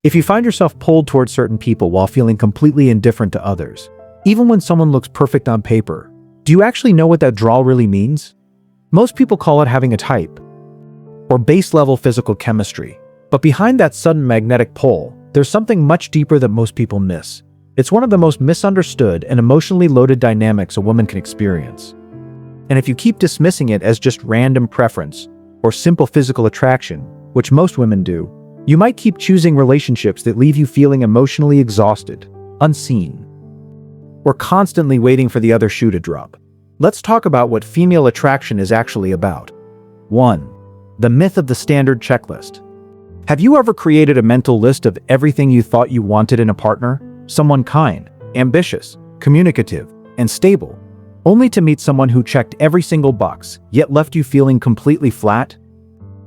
If you find yourself pulled towards certain people while feeling completely indifferent to others, even when someone looks perfect on paper, do you actually know what that draw really means? Most people call it having a type, or base-level physical chemistry. But behind that sudden magnetic pull, there's something much deeper that most people miss. It's one of the most misunderstood and emotionally loaded dynamics a woman can experience. And if you keep dismissing it as just random preference or simple physical attraction, which most women do, you might keep choosing relationships that leave you feeling emotionally exhausted, unseen, or constantly waiting for the other shoe to drop. Let's talk about what female attraction is actually about. 1. The myth of the standard checklist. Have you ever created a mental list of everything you thought you wanted in a partner? Someone kind, ambitious, communicative, and stable, only to meet someone who checked every single box, yet left you feeling completely flat?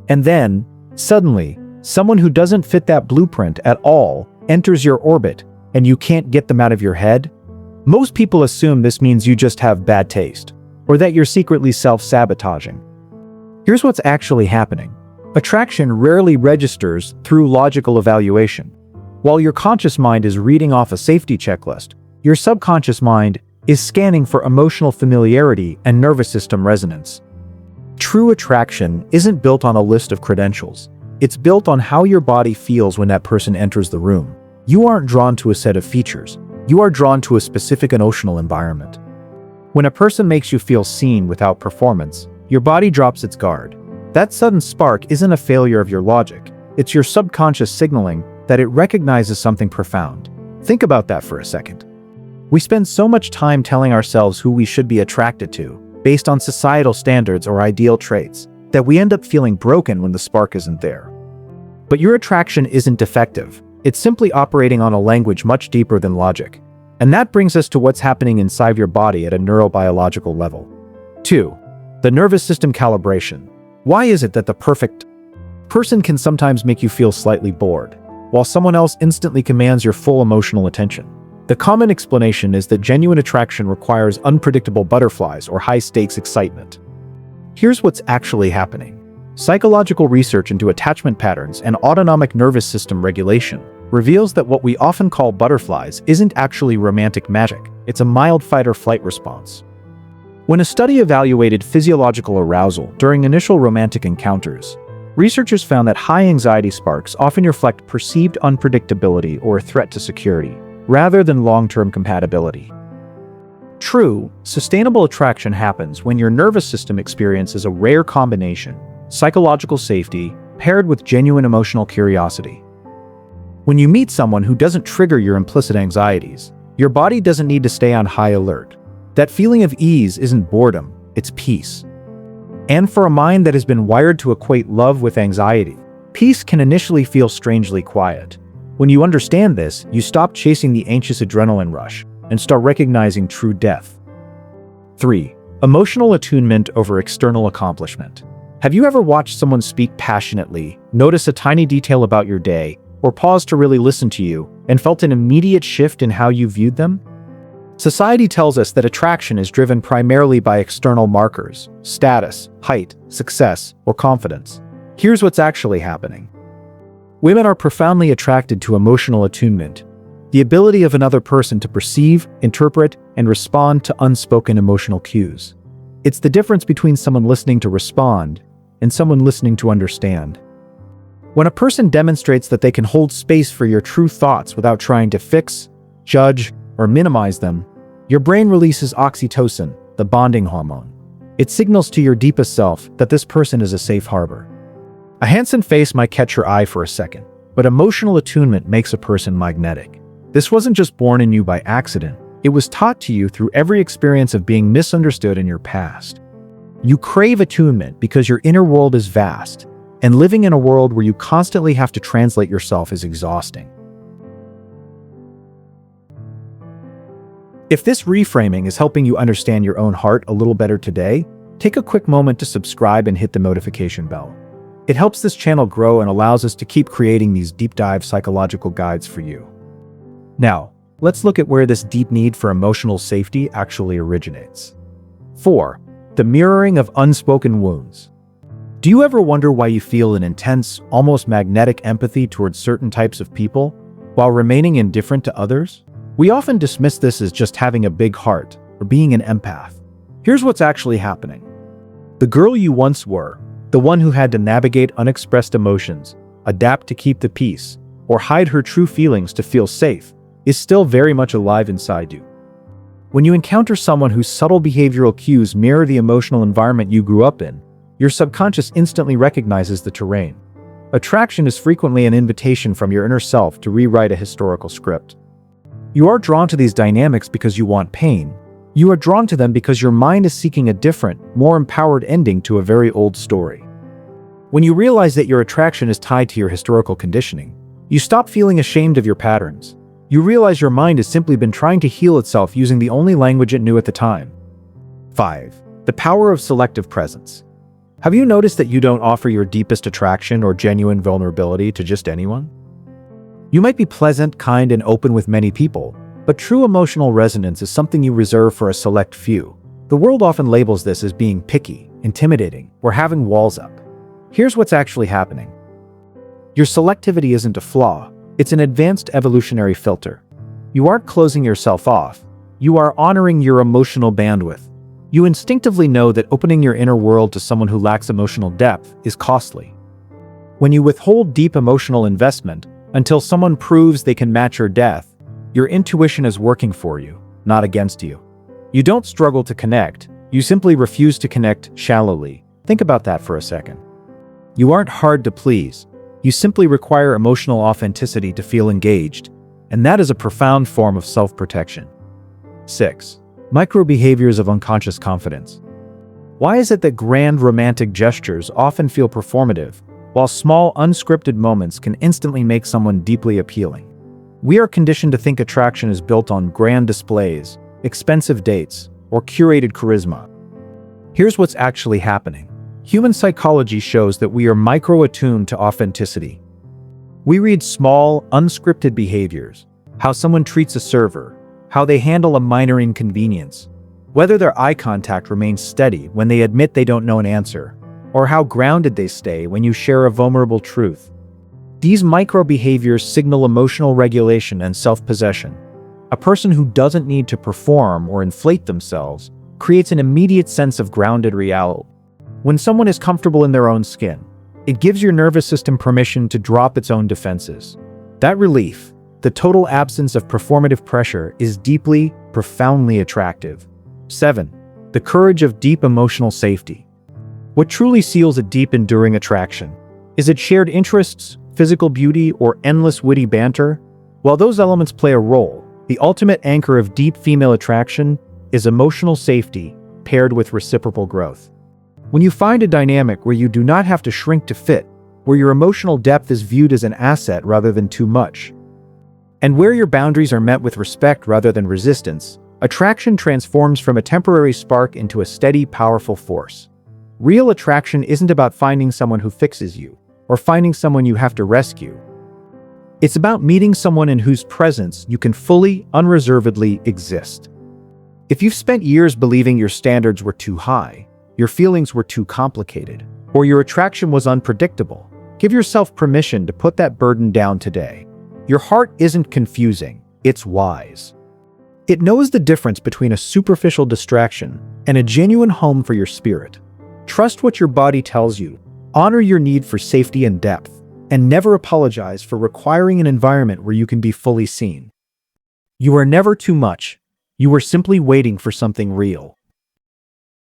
And then, suddenly, someone who doesn't fit that blueprint at all enters your orbit, and you can't get them out of your head? Most people assume this means you just have bad taste, or that you're secretly self-sabotaging. Here's what's actually happening. Attraction rarely registers through logical evaluation. While your conscious mind is reading off a safety checklist, your subconscious mind is scanning for emotional familiarity and nervous system resonance. True attraction isn't built on a list of credentials. It's built on how your body feels when that person enters the room. You aren't drawn to a set of features. You are drawn to a specific emotional environment. When a person makes you feel seen without performance, your body drops its guard. That sudden spark isn't a failure of your logic. It's your subconscious signaling that it recognizes something profound. Think about that for a second. We spend so much time telling ourselves who we should be attracted to, based on societal standards or ideal traits, that we end up feeling broken when the spark isn't there. But your attraction isn't defective. It's simply operating on a language much deeper than logic. And that brings us to what's happening inside your body at a neurobiological level. 2. The nervous system calibration. Why is it that the perfect person can sometimes make you feel slightly bored, while someone else instantly commands your full emotional attention? The common explanation is that genuine attraction requires unpredictable butterflies or high-stakes excitement. Here's what's actually happening. Psychological research into attachment patterns and autonomic nervous system regulation reveals that what we often call butterflies isn't actually romantic magic. It's a mild fight-or-flight response. When a study evaluated physiological arousal during initial romantic encounters, researchers found that high anxiety sparks often reflect perceived unpredictability or a threat to security, rather than long-term compatibility. True, sustainable attraction happens when your nervous system experiences a rare combination: psychological safety paired with genuine emotional curiosity. When you meet someone who doesn't trigger your implicit anxieties, your body doesn't need to stay on high alert. That feeling of ease isn't boredom, it's peace. And for a mind that has been wired to equate love with anxiety, peace can initially feel strangely quiet. When you understand this, you stop chasing the anxious adrenaline rush and start recognizing true depth. 3. Emotional attunement over external accomplishment. Have you ever watched someone speak passionately, notice a tiny detail about your day, or pause to really listen to you, and felt an immediate shift in how you viewed them? Society tells us that attraction is driven primarily by external markers: status, height, success, or confidence. Here's what's actually happening. Women are profoundly attracted to emotional attunement, the ability of another person to perceive, interpret, and respond to unspoken emotional cues. It's the difference between someone listening to respond and someone listening to understand. When a person demonstrates that they can hold space for your true thoughts without trying to fix, judge, or minimize them, your brain releases oxytocin, the bonding hormone. It signals to your deepest self that this person is a safe harbor. A handsome face might catch your eye for a second, but emotional attunement makes a person magnetic. This wasn't just born in you by accident. It was taught to you through every experience of being misunderstood in your past. You crave attunement because your inner world is vast, and living in a world where you constantly have to translate yourself is exhausting. If this reframing is helping you understand your own heart a little better today, take a quick moment to subscribe and hit the notification bell. It helps this channel grow and allows us to keep creating these deep dive psychological guides for you. Now, let's look at where this deep need for emotional safety actually originates. 4. The mirroring of unspoken wounds. Do you ever wonder why you feel an intense, almost magnetic empathy towards certain types of people, while remaining indifferent to others? We often dismiss this as just having a big heart, or being an empath. Here's what's actually happening. The girl you once were, the one who had to navigate unexpressed emotions, adapt to keep the peace, or hide her true feelings to feel safe, is still very much alive inside you. When you encounter someone whose subtle behavioral cues mirror the emotional environment you grew up in, your subconscious instantly recognizes the terrain. Attraction is frequently an invitation from your inner self to rewrite a historical script. You are drawn to these dynamics because you want pain. You are drawn to them because your mind is seeking a different, more empowered ending to a very old story. When you realize that your attraction is tied to your historical conditioning, you stop feeling ashamed of your patterns. You realize your mind has simply been trying to heal itself using the only language it knew at the time. 5. The power of selective presence. Have you noticed that you don't offer your deepest attraction or genuine vulnerability to just anyone? You might be pleasant, kind, and open with many people, but true emotional resonance is something you reserve for a select few. The world often labels this as being picky, intimidating, or having walls up. Here's what's actually happening. Your selectivity isn't a flaw, it's an advanced evolutionary filter. You aren't closing yourself off, you are honoring your emotional bandwidth. You instinctively know that opening your inner world to someone who lacks emotional depth is costly. When you withhold deep emotional investment until someone proves they can match your depth, your intuition is working for you, not against you. You don't struggle to connect, you simply refuse to connect shallowly. Think about that for a second. You aren't hard to please, you simply require emotional authenticity to feel engaged, and that is a profound form of self-protection. 6. Micro-behaviors of unconscious confidence. Why is it that grand romantic gestures often feel performative, while small unscripted moments can instantly make someone deeply appealing? We are conditioned to think attraction is built on grand displays, expensive dates, or curated charisma. Here's what's actually happening. Human psychology shows that we are micro-attuned to authenticity. We read small, unscripted behaviors, how someone treats a server, how they handle a minor inconvenience, whether their eye contact remains steady when they admit they don't know an answer, or how grounded they stay when you share a vulnerable truth. These micro-behaviors signal emotional regulation and self-possession. A person who doesn't need to perform or inflate themselves creates an immediate sense of grounded reality. When someone is comfortable in their own skin, it gives your nervous system permission to drop its own defenses. That relief, the total absence of performative pressure, is deeply, profoundly attractive. 7. The courage of deep emotional safety. What truly seals a deep, enduring attraction? Is it shared interests, physical beauty, or endless witty banter? While those elements play a role, the ultimate anchor of deep female attraction is emotional safety paired with reciprocal growth. When you find a dynamic where you do not have to shrink to fit, where your emotional depth is viewed as an asset rather than too much, and where your boundaries are met with respect rather than resistance, attraction transforms from a temporary spark into a steady, powerful force. Real attraction isn't about finding someone who fixes you, or finding someone you have to rescue. It's about meeting someone in whose presence you can fully, unreservedly exist. If you've spent years believing your standards were too high, your feelings were too complicated, or your attraction was unpredictable, give yourself permission to put that burden down today. Your heart isn't confusing, it's wise. It knows the difference between a superficial distraction and a genuine home for your spirit. Trust what your body tells you, honor your need for safety and depth, and never apologize for requiring an environment where you can be fully seen. You are never too much, you are simply waiting for something real.